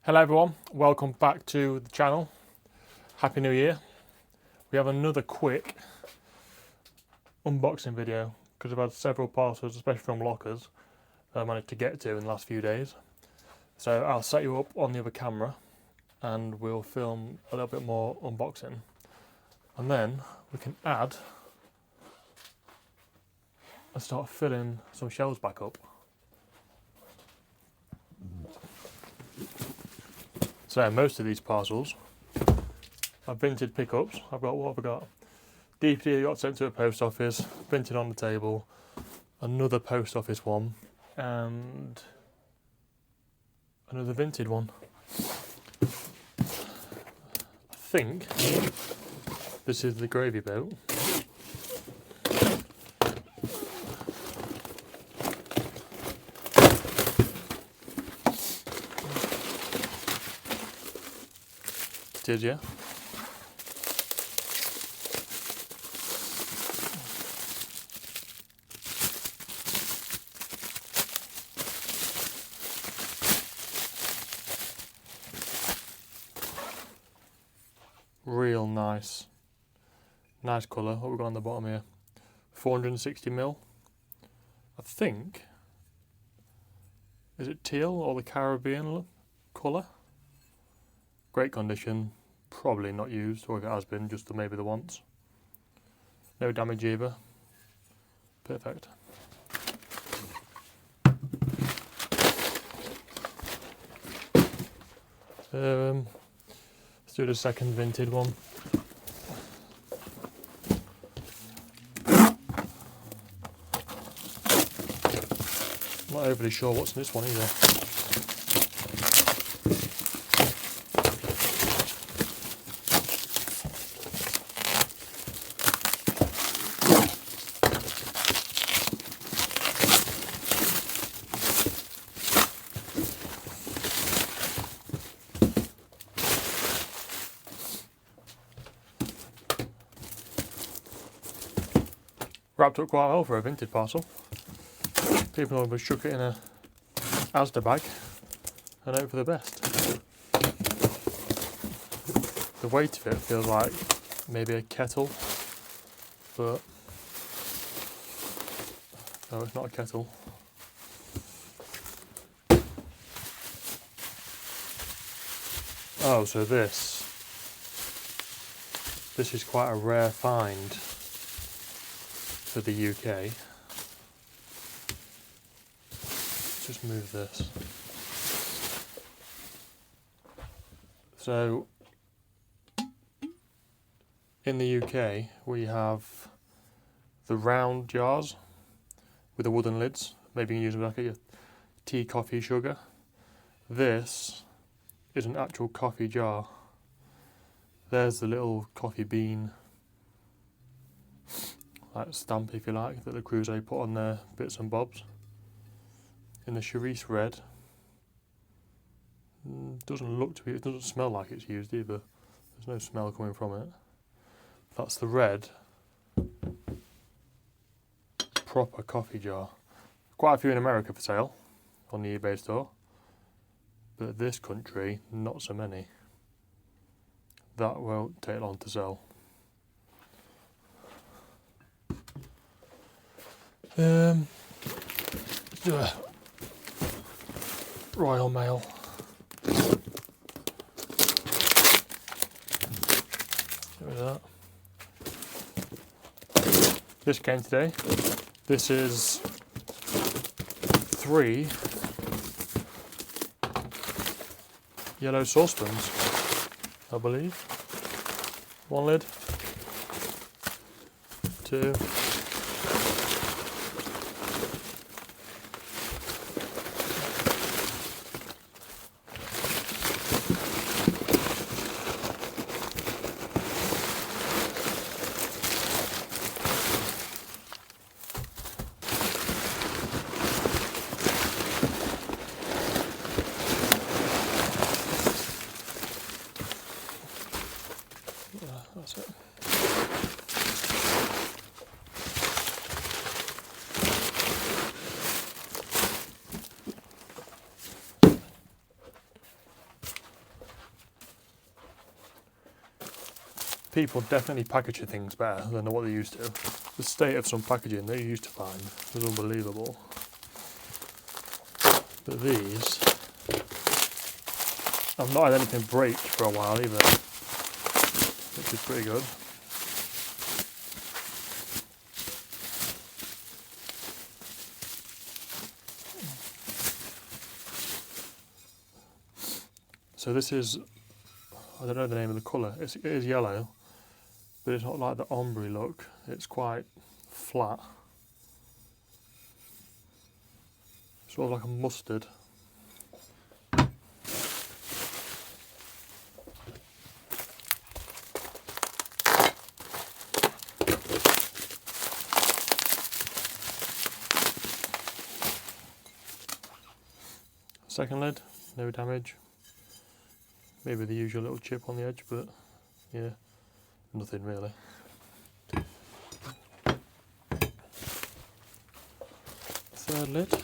Hello everyone, welcome back to the channel. Happy New Year. We have another quick unboxing video because I've had several parcels, especially from lockers, that I managed to get to in the last few days. So I'll set you up on the other camera and we'll film a little bit more unboxing. And then we can add and start filling some shelves back up. So most of these parcels are vintage pickups. What have I got? DPD got sent to a post office, printed on the table, another post office one, and another vintage one. I think this is the gravy boat. It is, yeah. Real nice colour. What we got on the bottom here? 460ml. I think. Is it teal or the Caribbean colour? Great condition. Probably not used, or if it has been, just maybe the once. No damage either. Perfect. Let's do the second vintage one. Not overly sure what's in this one either. Wrapped up quite well for a vintage parcel. People always chuck it in a Asda bag and hope for the best. The weight of it feels like maybe a kettle, but no, it's not a kettle. Oh, so this is quite a rare find for the UK. Let's just move this. So in the UK we have the round jars with the wooden lids. Maybe you can use them like a tea, coffee, sugar. This is an actual coffee jar. There's the little coffee bean like stamp, if you like, that the Creuset put on their bits and bobs. In the Cerise red, doesn't look to be, it doesn't smell like it's used either. There's no smell coming from it. That's the red, proper coffee jar. Quite a few in America for sale on the eBay store, but this country, not so many. That won't take long to sell. Let's do a Royal Mail. Get rid of that. This came today. This is 3 yellow saucepans, I believe. 1 lid, 2. That's it. people definitely package things better than what they used to. The state of some packaging they used to find was unbelievable. But these, I've not had anything break for a while either, which is pretty good. So this is, I don't know the name of the colour, it is yellow, but it's not like the ombre look, it's quite flat. Sort of like a mustard. Second lid, no damage. Maybe the usual little chip on the edge, but yeah, nothing really. Third lid.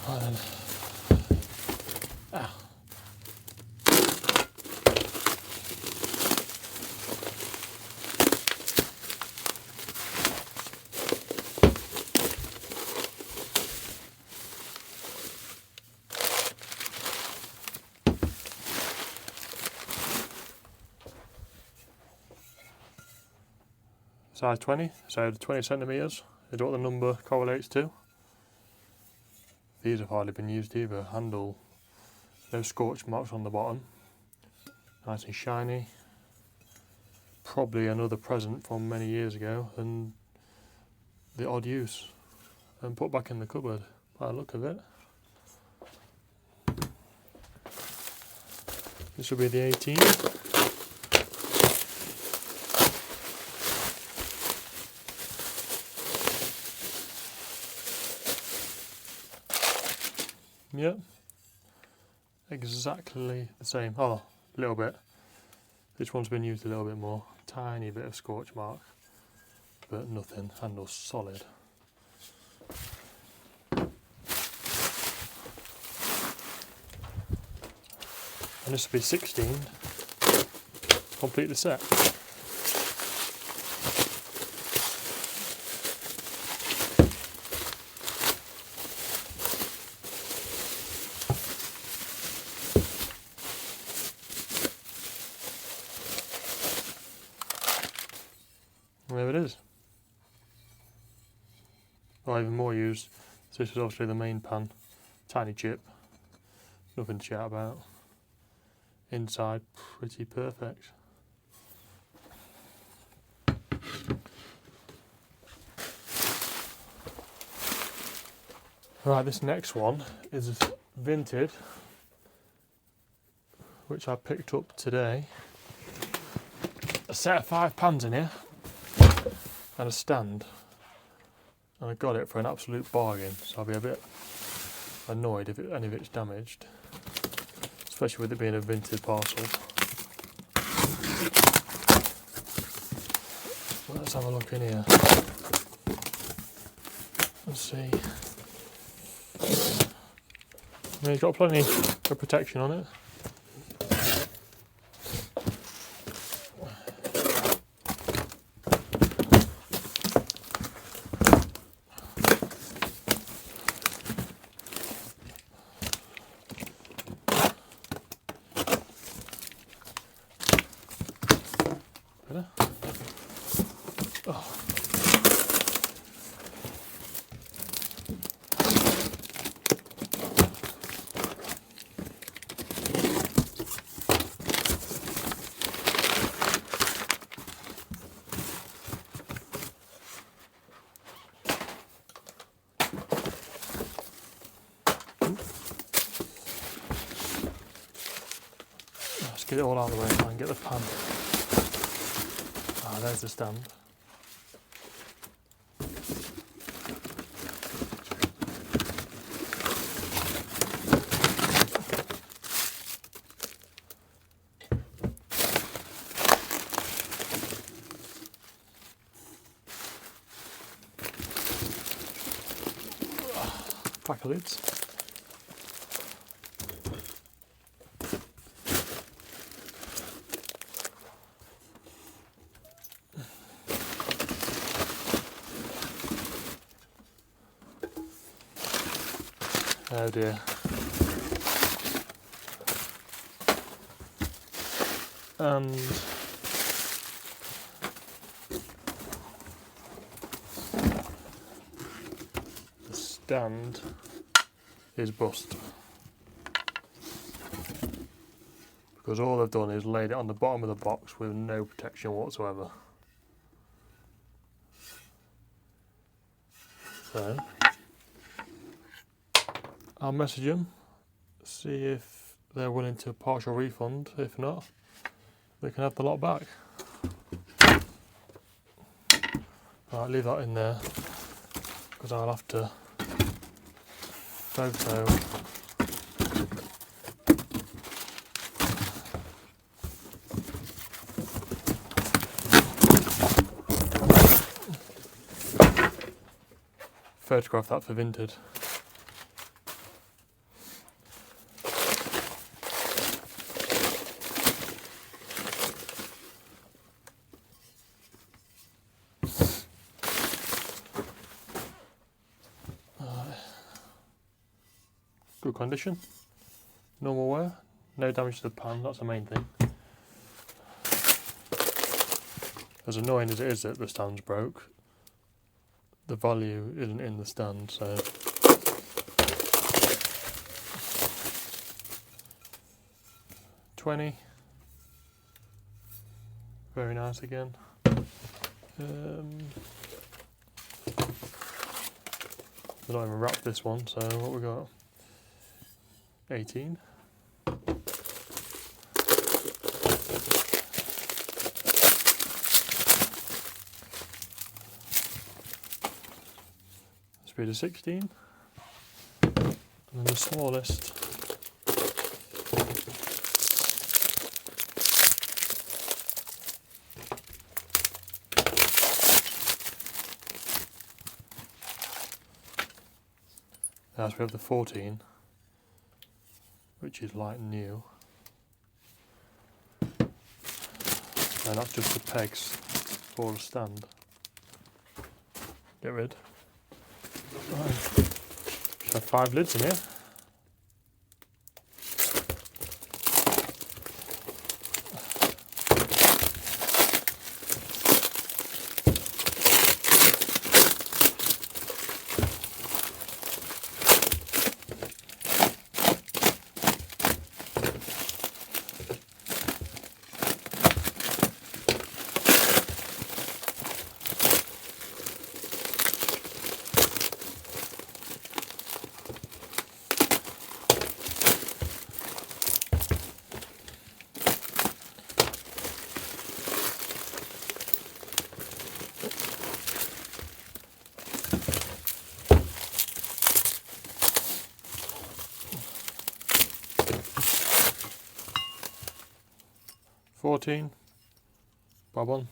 And then, size 20, so 20 centimetres is what the number correlates to. These have hardly been used either. Handle, no scorch marks on the bottom. Nice and shiny. Probably another present from many years ago and the odd use. And put back in the cupboard by the look of it. This will be the 18. Yep, exactly the same. Oh, a little bit. This one's been used a little bit more. Tiny bit of scorch mark, but nothing. Handle's solid. And this will be 16. Complete the set. There it is. Well, even more used. So this is obviously the main pan. Tiny chip. Nothing to shout about. Inside, pretty perfect. Right, this next one is vintage, which I picked up today. A set of 5 pans in here. And a stand, and I got it for an absolute bargain, so I'll be a bit annoyed if any of it's damaged, especially with it being a vintage parcel. Let's have a look in here. Let's see. Yeah, you've got plenty of protection on it. Oh. Let's get it all out of the way and get the pan. Ah, there's the stand. pack of lids. Oh dear. And the stand is bust, because all they've done is laid it on the bottom of the box with no protection whatsoever. So I'll message them, see if they're willing to partial refund. If not, they can have the lot back. Right, leave that in there, because I'll have to photo photograph that for Vinted. Good condition, normal wear, no damage to the pan, that's the main thing. As annoying as it is that the stand's broke, the value isn't in the stand, so $20, very nice again. They're not even wrapped this one, so what we got? 18. Speed of 16. And then the smallest as we have the 14, which is light new, and that's just the pegs for the stand. Get rid. Right. Should have 5 lids in here. $14, bob on.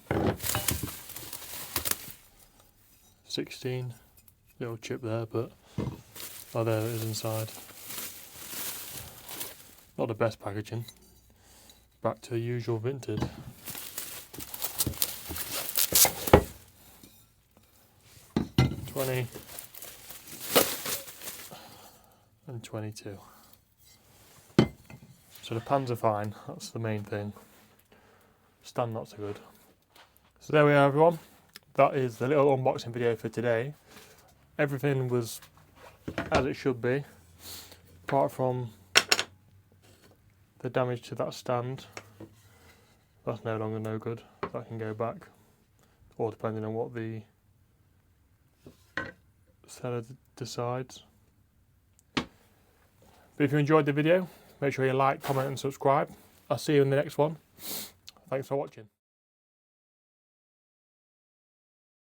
16, little chip there, but oh, there it is inside. Not the best packaging. Back to usual Vinted. $20 and $22. So the pans are fine, that's the main thing. Stand not so good. So there we are, everyone. That is the little unboxing video for today. Everything was as it should be, apart from the damage to that stand. That's no longer no good. That can go back, or depending on what the seller decides. But if you enjoyed the video, make sure you like, comment and subscribe. I'll see you in the next one. Thanks for watching.